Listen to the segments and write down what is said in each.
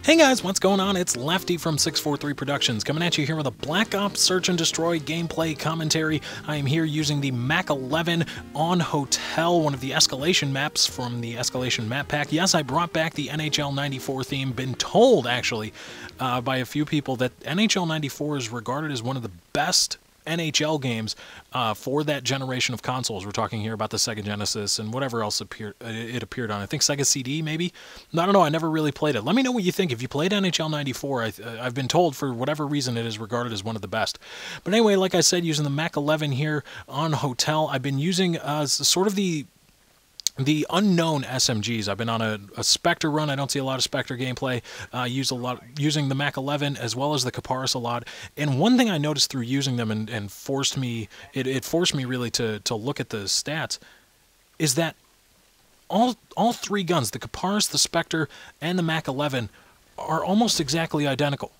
Hey guys, what's going on? It's Lefty from 643 Productions coming at you here with a Black Ops Search and Destroy gameplay commentary. I am here using the Mac 11 on Hotel, one of the escalation maps from the escalation map pack. Yes, I brought back the NHL 94 theme. Been told, actually, by a few people that NHL 94 is regarded as one of the best NHL games for that generation of consoles. We're talking here about the Sega Genesis and whatever else it appeared on. I think Sega CD, maybe? I don't know. I never really played it. Let me know what you think. If you played NHL 94, I've been told for whatever reason it is regarded as one of the best. But anyway, like I said, using the Mac 11 here on Hotel, I've been using sort of the unknown SMGs. I've been on a Spectre run. I don't see a lot of Spectre gameplay. Using the Mac 11 as well as the Kiparis a lot. And one thing I noticed through using them and forced me, it forced me really to look at the stats, is that all three guns, the Kiparis, the Spectre, and the Mac 11, are almost exactly identical.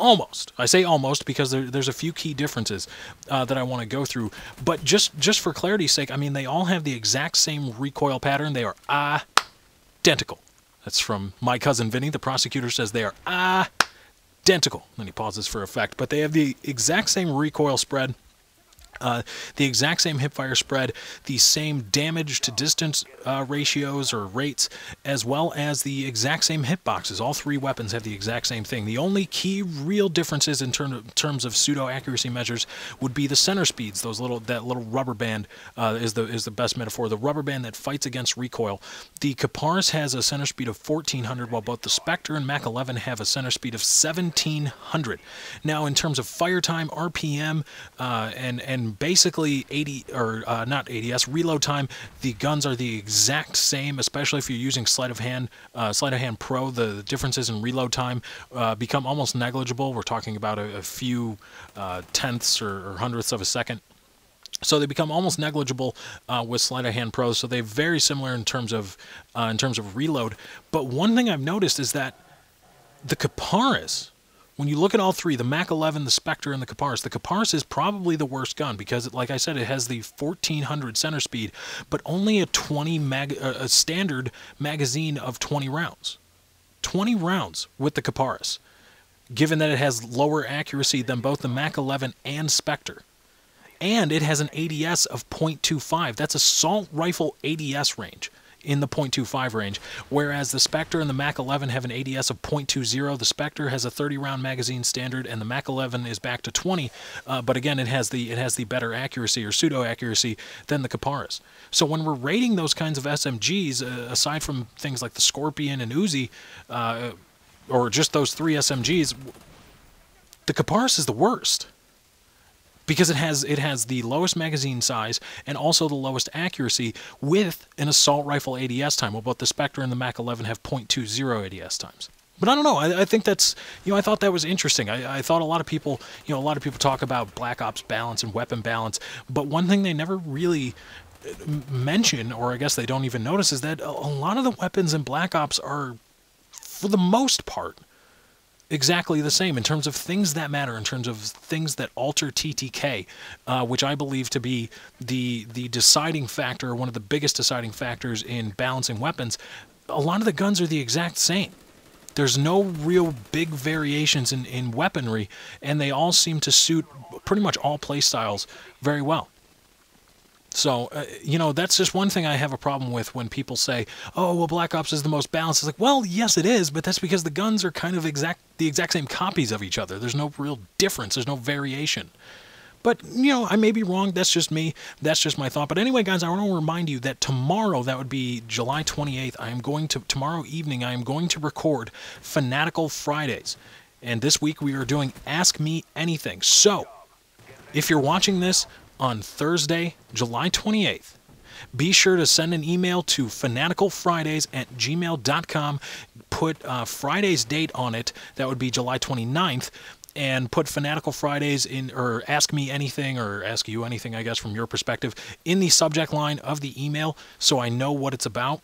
Almost. I say almost because there's a few key differences that I want to go through. But just for clarity's sake, I mean, they all have the exact same recoil pattern. They are identical. That's from my cousin Vinny. The prosecutor says they are identical. Then he pauses for effect. But they have the exact same recoil spread. The exact same hipfire spread, the same damage to distance ratios or rates, as well as the exact same hitboxes. All three weapons have the exact same thing. The only key real differences in terms of pseudo accuracy measures would be the center speeds. That little rubber band is the best metaphor. The rubber band that fights against recoil. The Kiparis has a center speed of 1400, while both the Spectre and Mac 11 have a center speed of 1700. Now, in terms of fire time, RPM, and basically reload time, the guns are the exact same, especially if you're using sleight of hand pro. The differences in reload time become almost negligible. We're talking about a few tenths or hundredths of a second. So they become almost negligible with sleight of hand pro. So they're very similar in terms of reload. But one thing I've noticed is that the Kiparis, when you look at all three, the Mac 11, the Spectre, and the Kiparis is probably the worst gun because, like I said, it has the 1400 center speed, but only a standard magazine of 20 rounds. 20 rounds with the Kiparis, given that it has lower accuracy than both the Mac 11 and Spectre. And it has an ADS of 0.25. That's assault rifle ADS range. In the 0.25 range, whereas the Spectre and the Mac 11 have an ADS of 0.20. The Spectre has a 30-round magazine standard, and the Mac 11 is back to 20. But again, it has the better accuracy or pseudo accuracy than the Kiparis. So when we're rating those kinds of SMGs, aside from things like the Scorpion and Uzi, or just those three SMGs, the Kiparis is the worst. Because it has the lowest magazine size and also the lowest accuracy with an assault rifle ADS time. Well, both the Spectre and the Mac 11 have 0.20 ADS times. But I don't know. I think that's, I thought that was interesting. I thought a lot of people talk about Black Ops balance and weapon balance, but one thing they never really mention, or I guess they don't even notice, is that a lot of the weapons in Black Ops are, for the most part, exactly the same in terms of things that matter, in terms of things that alter TTK, which I believe to be the deciding factor, one of the biggest deciding factors in balancing weapons. A lot of the guns are the exact same. There's no real big variations in weaponry, and they all seem to suit pretty much all play styles very well. So, that's just one thing I have a problem with when people say, oh, well, Black Ops is the most balanced. It's like, well, yes, it is, but that's because the guns are kind of the exact same copies of each other. There's no real difference. There's no variation. But, I may be wrong. That's just me. That's just my thought. But anyway, guys, I want to remind you that tomorrow, that would be July 28th, tomorrow evening, I am going to record Fanatical Fridays. And this week we are doing Ask Me Anything. So, if you're watching this on Thursday, July 28th, be sure to send an email to fanaticalfridays@gmail.com. Put Friday's date on it. That would be July 29th. And put Fanatical Fridays in, or Ask Me Anything, or Ask You Anything, I guess, from your perspective, in the subject line of the email so I know what it's about.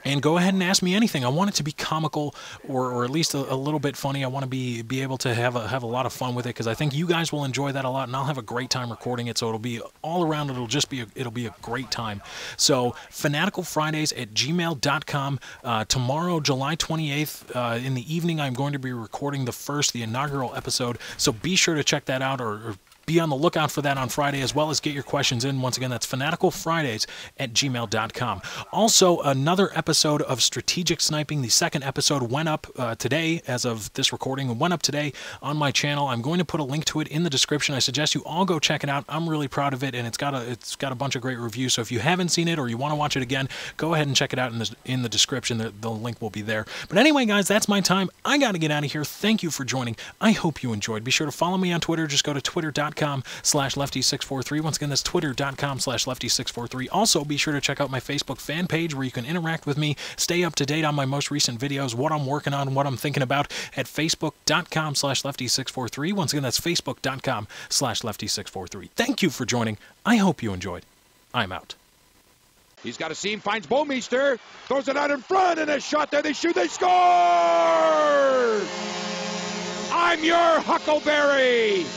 And go ahead and ask me anything. I want it to be comical or at least a little bit funny. I want to be able to have a lot of fun with it because I think you guys will enjoy that a lot, and I'll have a great time recording it. So it'll be all around. It'll be a great time. So fanaticalfridays@gmail.com. Tomorrow, July 28th, in the evening, I'm going to be recording the inaugural episode. So be sure to check that out or be on the lookout for that on Friday, as well as get your questions in. Once again, that's fanaticalfridays@gmail.com. Also, another episode of Strategic Sniping. The second episode went up today, as of this recording, and went up today on my channel. I'm going to put a link to it in the description. I suggest you all go check it out. I'm really proud of it, and it's got a bunch of great reviews. So if you haven't seen it or you want to watch it again, go ahead and check it out in the description. The link will be there. But anyway, guys, that's my time. I got to get out of here. Thank you for joining. I hope you enjoyed. Be sure to follow me on Twitter. Just go to twitter.com/lefty643. Once again, that's twitter.com/lefty643. Also, be sure to check out my Facebook fan page where you can interact with me, stay up to date on my most recent videos, what I'm working on, what I'm thinking about at facebook.com/lefty643. Once again, that's facebook.com/lefty643. Thank you for joining. I hope you enjoyed. I'm out. He's got a seam, finds Bomeister, throws it out in front, and a shot there. They shoot, they score! I'm your Huckleberry!